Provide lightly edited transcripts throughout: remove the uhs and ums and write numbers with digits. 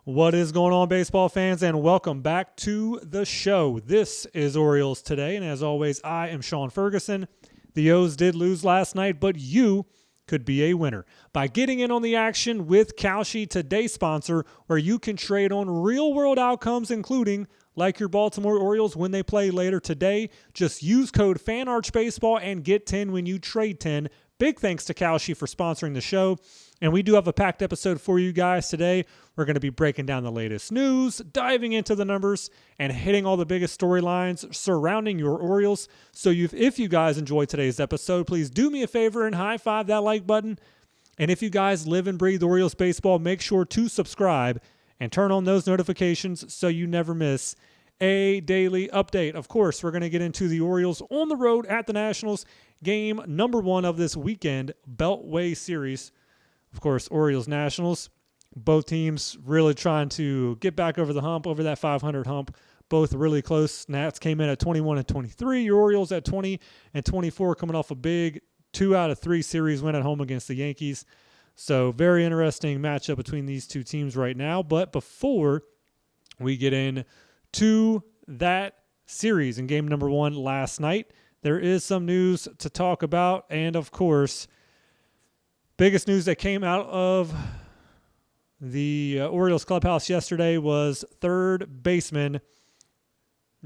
What is going on, baseball fans, and welcome back to the show. This is Orioles Today, and as always, I am Sean Ferguson. The O's did lose last night, but you could be a winner by getting in on the action with Kalshi, today's sponsor, where you can trade on real-world outcomes, including like your Baltimore Orioles when they play later today. Just use code FANARCHBASEBALL and get 10 when you trade 10. Big thanks to Kalshi for sponsoring the show. And we do have a packed episode for you guys today. We're going to be breaking down the latest news, diving into the numbers, and hitting all the biggest storylines surrounding your Orioles. So if you guys enjoyed today's episode, please do me a favor and high-five that like button. And if you guys live and breathe Orioles baseball, make sure to subscribe and turn on those notifications so you never miss a daily update. Of course, we're going to get into the Orioles on the road at the Nationals, game number 1 of this weekend, Beltway Series. Of course, Orioles Nationals, both teams really trying to get back over the hump, over that 500 hump. Both really close. Nats came in at 21-23. Your Orioles at 20-24, coming off a big 2 out of 3 series win at home against the Yankees. So very interesting matchup between these two teams right now. But before we get into that series in game number 1 last night, there is some news to talk about. And, of course, biggest news that came out of the Orioles clubhouse yesterday was third baseman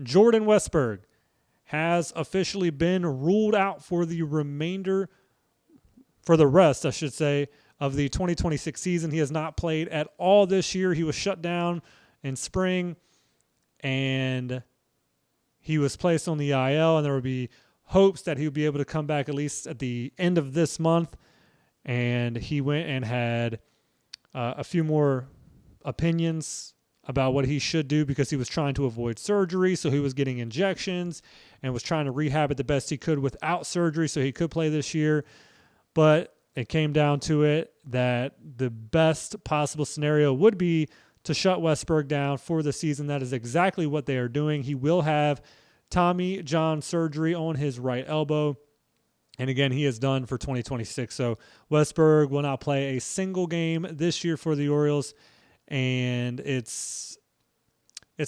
Jordan Westburg has officially been ruled out for the rest, of the 2026 season. He has not played at all this year. He was shut down in spring, and he was placed on the IL, and there would be hopes that he would be able to come back at least at the end of this month. And he went and had a few more opinions about what he should do because he was trying to avoid surgery. So he was getting injections and was trying to rehab it the best he could without surgery so he could play this year. But it came down to it that the best possible scenario would be to shut Westburg down for the season. That is exactly what they are doing. He will have Tommy John surgery on his right elbow. And again, he is done for 2026. So Westburg will not play a single game this year for the Orioles. And it's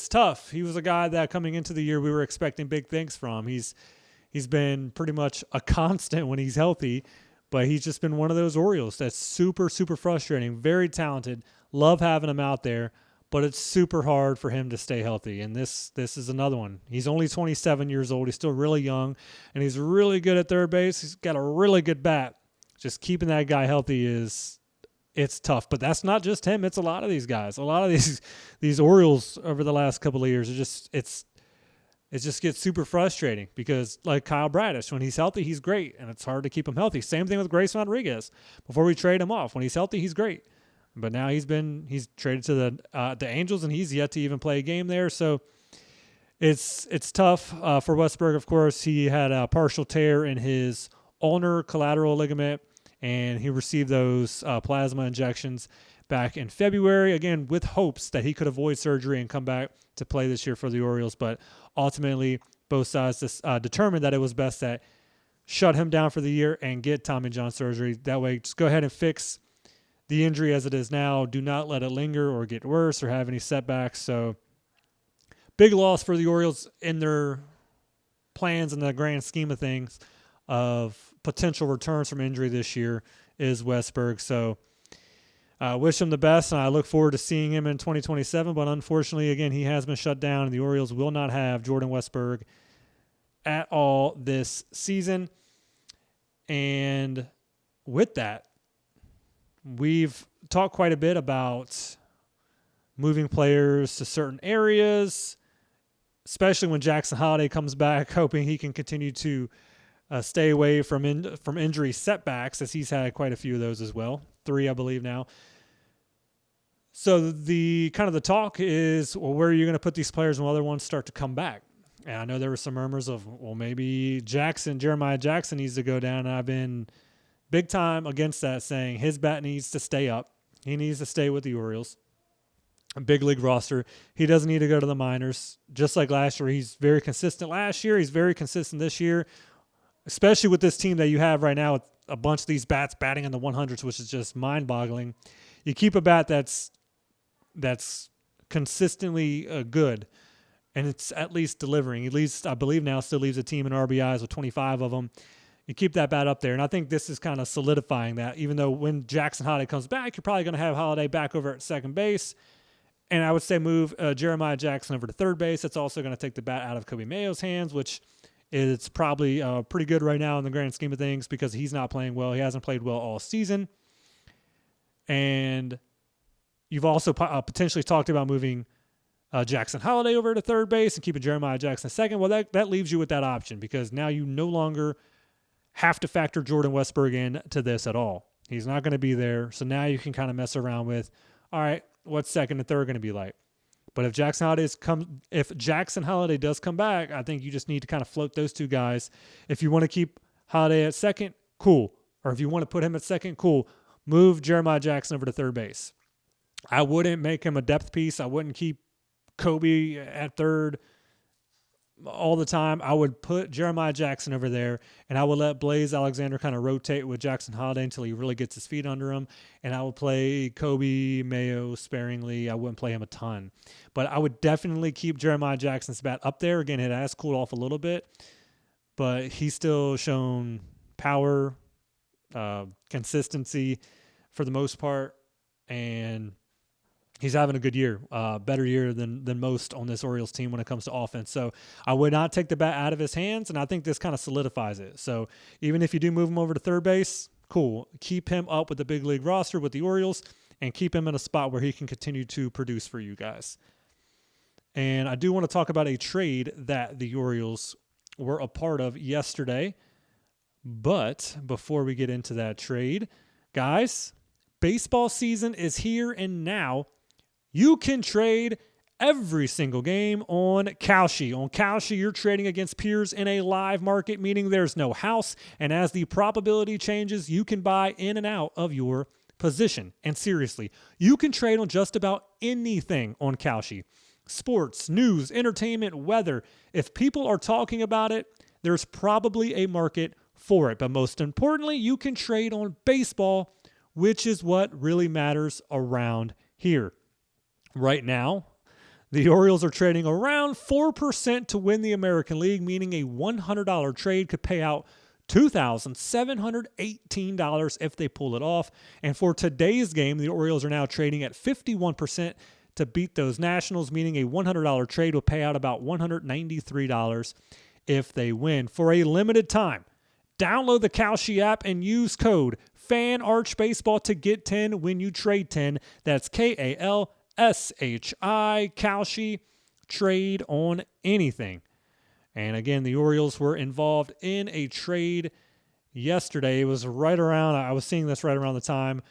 tough. He was a guy that coming into the year we were expecting big things from. He's been pretty much a constant when he's healthy, but he's just been one of those Orioles that's super, super frustrating, very talented. Love having him out there, but it's super hard for him to stay healthy. And this is another one. He's only 27 years old. He's still really young, and he's really good at third base. He's got a really good bat. Just keeping that guy healthy it's tough. But that's not just him. It's a lot of these guys. A lot of these Orioles over the last couple of years, it just gets super frustrating because, like Kyle Bradish, when he's healthy, he's great, and it's hard to keep him healthy. Same thing with Grayson Rodriguez. Before we trade him off, when he's healthy, he's great. But now he's traded to the Angels, and he's yet to even play a game there. So it's tough for Westburg. Of course, he had a partial tear in his ulnar collateral ligament, and he received those plasma injections back in February, again, with hopes that he could avoid surgery and come back to play this year for the Orioles. But ultimately, both sides determined that it was best that shut him down for the year and get Tommy John surgery. That way, just go ahead and fix the injury as it is now. Do not let it linger or get worse or have any setbacks. So big loss for the Orioles in their plans in the grand scheme of things of potential returns from injury this year is Westburg. So I wish him the best, and I look forward to seeing him in 2027. But unfortunately, again, he has been shut down, and the Orioles will not have Jordan Westburg at all this season. And with that, we've talked quite a bit about moving players to certain areas, especially when Jackson Holliday comes back, hoping he can continue to stay away from injury setbacks, as he's had quite a few of those as well. 3, I believe, now. So the talk is, well, where are you going to put these players when other ones start to come back? And I know there were some murmurs of, well, maybe Jeremiah Jackson needs to go down. And I've been big time against that, saying his bat needs to stay up. He needs to stay with the Orioles. A big league roster. He doesn't need to go to the minors. Just like last year, he's very consistent last year. He's very consistent this year, especially with this team that you have right now with a bunch of these bats batting in the 100s, which is just mind-boggling. You keep a bat that's that's consistently good, and it's at least delivering. At least I believe now still leaves a team in RBIs with 25 of them. You keep that bat up there, and I think this is kind of solidifying that. Even though when Jackson Holliday comes back, you're probably going to have Holliday back over at second base. And I would say move Jeremiah Jackson over to third base. That's also going to take the bat out of Kobe Mayo's hands, which is probably pretty good right now in the grand scheme of things because he's not playing well. He hasn't played well all season. And you've also potentially talked about moving Jackson Holliday over to third base and keeping Jeremiah Jackson second. Well, that leaves you with that option because now you no longer have to factor Jordan Westburg into this at all. He's not going to be there. So now you can kind of mess around with, all right, what's second and third going to be like? But if Jackson Holliday does come back, I think you just need to kind of float those two guys. If you want to keep Holliday at second, cool. Or if you want to put him at second, cool. Move Jeremiah Jackson over to third base. I wouldn't make him a depth piece. I wouldn't keep Kobe at third all the time. I would put Jeremiah Jackson over there, and I would let Blaze Alexander kind of rotate with Jackson Holliday until he really gets his feet under him, and I would play Kobe Mayo sparingly. I wouldn't play him a ton, but I would definitely keep Jeremiah Jackson's bat up there. Again, it has cooled off a little bit, but he's still shown power, consistency for the most part, and he's having a good year, better year than most on this Orioles team when it comes to offense. So I would not take the bat out of his hands, and I think this kind of solidifies it. So even if you do move him over to third base, cool. Keep him up with the big league roster with the Orioles and keep him in a spot where he can continue to produce for you guys. And I do want to talk about a trade that the Orioles were a part of yesterday. But before we get into that trade, guys, baseball season is here and now. You can trade every single game on Kalshi. On Kalshi, you're trading against peers in a live market, meaning there's no house. And as the probability changes, you can buy in and out of your position. And seriously, you can trade on just about anything on Kalshi. Sports, news, entertainment, weather. If people are talking about it, there's probably a market for it. But most importantly, you can trade on baseball, which is what really matters around here. Right now, the Orioles are trading around 4% to win the American League, meaning a $100 trade could pay out $2,718 if they pull it off. And for today's game, the Orioles are now trading at 51% to beat those Nationals, meaning a $100 trade will pay out about $193 if they win. For a limited time, download the Kalshi app and use code FANARCHBASEBALL to get 10 when you trade 10. That's KALSHI, Kalshi, trade on anything. And again, the Orioles were involved in a trade yesterday. It was right around, I was seeing this right around the time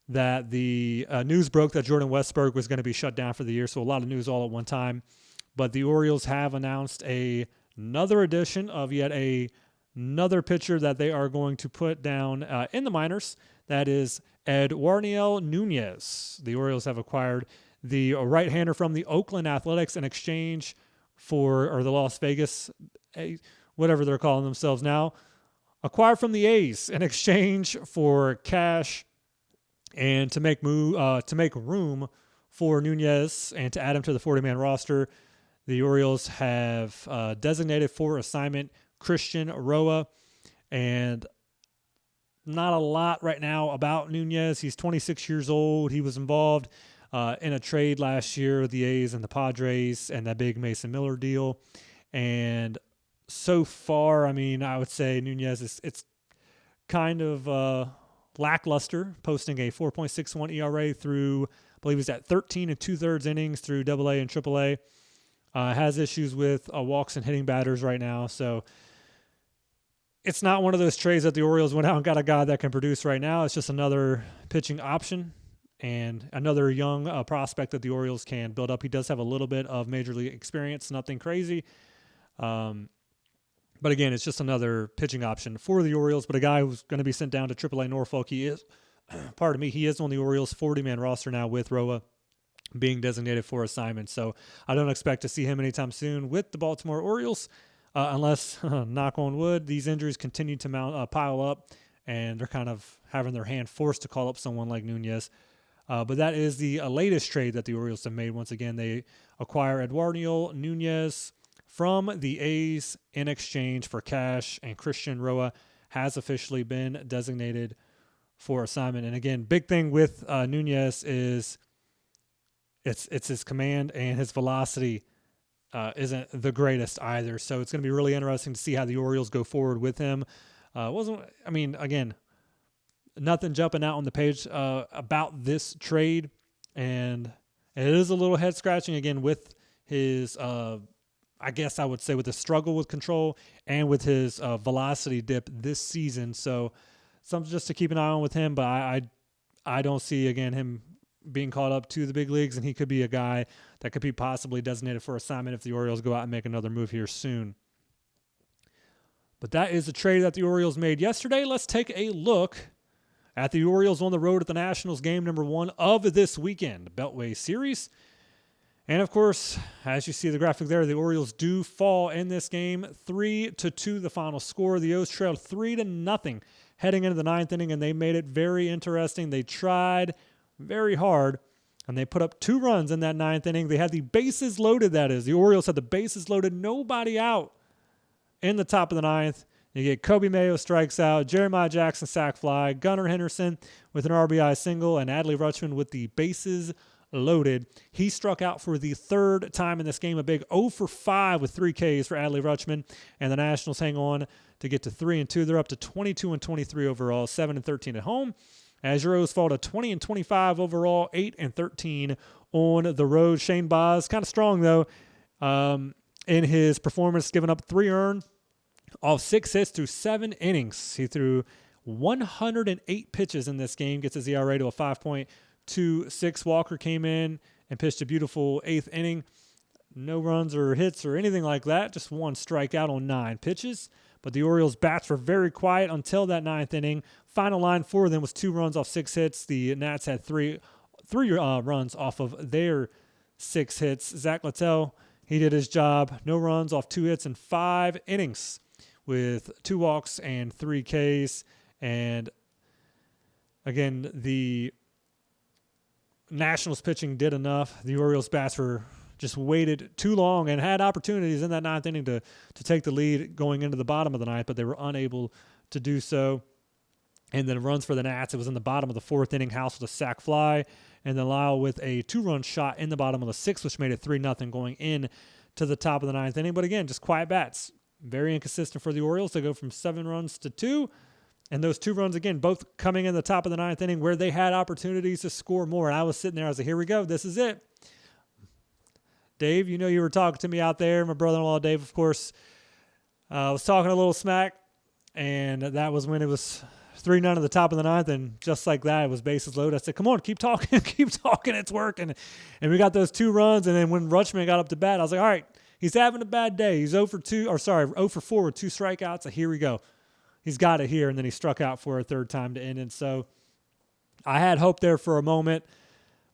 that the news broke that Jordan Westburg was going to be shut down for the year. So a lot of news all at one time. But the Orioles have announced another edition of yet another pitcher that they are going to put down in the minors. That is Eduardo Nunez. The Orioles have acquired the right-hander from the Oakland Athletics in exchange for, or the Las Vegas, whatever they're calling themselves now, acquired from the A's in exchange for cash and to make room for Nunez and to add him to the 40-man roster. The Orioles have designated for assignment Christian Roa, and not a lot right now about Nunez. He's 26 years old. He was involved in a trade last year with the A's and the Padres and that big Mason Miller deal. And so far, I mean, I would say Nunez it's kind of lackluster, posting a 4.61 ERA through, I believe he's at 13 2/3 innings through AA and AAA. Has issues with walks and hitting batters right now. So it's not one of those trades that the Orioles went out and got a guy that can produce right now. It's just another pitching option and another young prospect that the Orioles can build up. He does have a little bit of major league experience, nothing crazy. But again, it's just another pitching option for the Orioles. But a guy who's going to be sent down to AAA Norfolk, he is on the Orioles 40-man roster now with Roa being designated for assignment. So I don't expect to see him anytime soon with the Baltimore Orioles unless, knock on wood, these injuries continue to pile up and they're kind of having their hand forced to call up someone like Nunez. But that is the latest trade that the Orioles have made. Once again, they acquire Eduardo Nunez from the A's in exchange for cash, and Christian Roa has officially been designated for assignment. And again, big thing with Nunez is it's his command, and his velocity isn't the greatest either. So it's going to be really interesting to see how the Orioles go forward with him. Again, nothing jumping out on the page about this trade, and it is a little head scratching again with his, I guess I would say, with the struggle with control and with his velocity dip this season. So something just to keep an eye on with him, but I don't see, again, him being called up to the big leagues, and he could be a guy that could be possibly designated for assignment if the Orioles go out and make another move here soon. But that is a trade that the Orioles made yesterday. Let's take a look at the Orioles on the road at the Nationals, game number 1 of this weekend, Beltway Series. And, of course, as you see the graphic there, the Orioles do fall in this game 3-2, the final score. The O's trailed 3-0 heading into the 9th inning, and they made it very interesting. They tried very hard, and they put up 2 runs in that 9th inning. They had the bases loaded, that is. The Orioles had the bases loaded, nobody out in the top of the 9th. You get Kobe Mayo strikes out, Jeremiah Jackson sac fly, Gunnar Henderson with an RBI single, and Adley Rutschman with the bases loaded. He struck out for the 3rd time in this game, a big 0-for-5 with 3 Ks for Adley Rutschman, and the Nationals hang on to get to 3-2. They're up to 22-23 overall, 7-13 at home. As your O's fall to 20-25 overall, 8-13 on the road. Shane Baz, kind of strong though, in his performance, giving up 3 earned off 6 hits through 7 innings. He threw 108 pitches in this game, gets his ERA to a 5.26. Walker came in and pitched a beautiful 8th inning. No runs or hits or anything like that, just 1 strikeout on 9 pitches. But the Orioles' bats were very quiet until that 9th inning. Final line for them was 2 runs off 6 hits. The Nats had three runs off of their 6 hits. Zach Littell, he did his job. No runs off 2 hits in 5 innings with 2 walks and 3 Ks. And again, the Nationals pitching did enough. The Orioles bats were just waited too long and had opportunities in that 9th inning to take the lead going into the bottom of the 9th, but they were unable to do so. And then runs for the Nats, it was in the bottom of the 4th inning. House with a sac fly, and then Lyle with a 2-run shot in the bottom of the 6th, which made it 3-0 going in to the top of the 9th inning. But again, just quiet bats. Very inconsistent for the Orioles. They go from 7 runs to 2. And those 2 runs, again, both coming in the top of the 9th inning where they had opportunities to score more. And I was sitting there, I was like, here we go. This is it. Dave, you know you were talking to me out there. My brother-in-law, Dave, of course, was talking a little smack. And that was when it was 3-0 at the top of the 9th. And just like that, it was bases loaded. I said, come on, keep talking, keep talking. It's working. And we got those 2 runs. And then when Rutschman got up to bat, I was like, all right, he's having a bad day. He's 0-for-4 with 2 strikeouts. So here we go. He's got it here, and then he struck out for a 3rd time to end it. So I had hope there for a moment,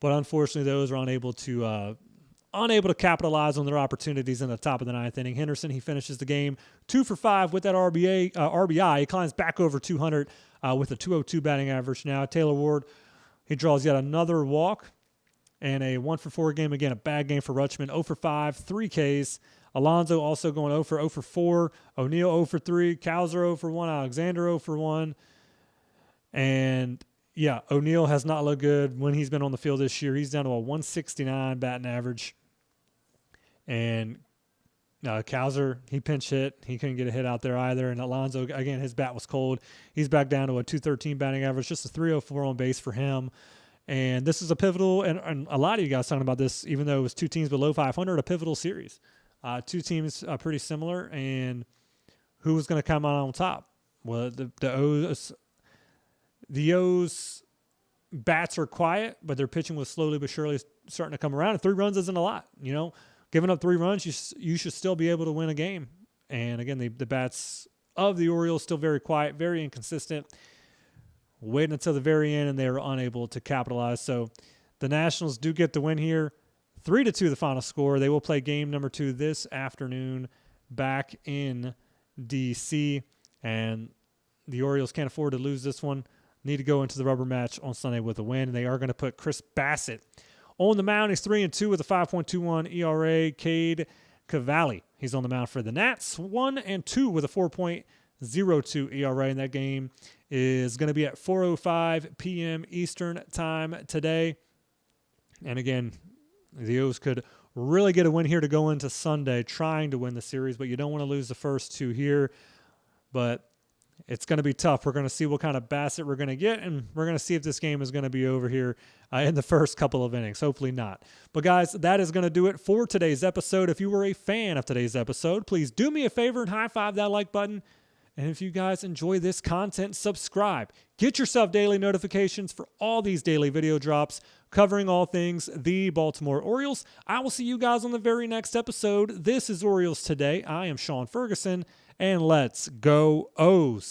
but unfortunately those were unable to capitalize on their opportunities in the top of the 9th inning. Henderson, he finishes the game 2-for-5 with that RBI. He climbs back over 200 with a 202 batting average now. Taylor Ward, he draws yet another walk and a 1-for-4 game. Again, a bad game for Rutschman. 0-for-5, 3 Ks. Alonso also going 0-for-4. O'Neill 0-for-3. Cowser 0-for-1. Alexander 0-for-1. And, yeah, O'Neill has not looked good when he's been on the field this year. He's down to a 169 batting average. And Cowser, he pinch hit. He couldn't get a hit out there either. And Alonso, again, his bat was cold. He's back down to a 213 batting average, just a 304 on base for him. And this is a pivotal, and a lot of you guys talking about this, even though it was 2 teams below 500, a pivotal series. 2 teams pretty similar, and who was going to come out on top? Well, the O's bats are quiet, but their pitching was slowly but surely starting to come around. And 3 runs isn't a lot, you know. Giving up 3 runs, you should still be able to win a game. And again, the bats of the Orioles still very quiet, very inconsistent. Waiting until the very end, and they were unable to capitalize. So the Nationals do get the win here. 3-2 the final score. They will play game number 2 this afternoon back in D.C. And the Orioles can't afford to lose this one. need to go into the rubber match on Sunday with a win. And they are going to put Chris Bassett on the mound. He's 3-2 with a 5.21 ERA. Cade Cavalli, he's on the mound for the Nats, 1-2 with a 4.02 ERA. And that game is going to be at 4:05 p.m. Eastern time today. And again, the O's could really get a win here to go into Sunday trying to win the series, but you don't want to lose the first two here. But it's going to be tough. We're going to see what kind of Bassett we're going to get, and we're going to see if this game is going to be over here in the first couple of innings. Hopefully not. But guys, that is going to do it for today's episode. If you were a fan of today's episode, please do me a favor and high-five that like button. And if you guys enjoy this content, subscribe. Get yourself daily notifications for all these daily video drops covering all things the Baltimore Orioles. I will see you guys on the very next episode. This is Orioles Today. I am Sean Ferguson, and let's go O's.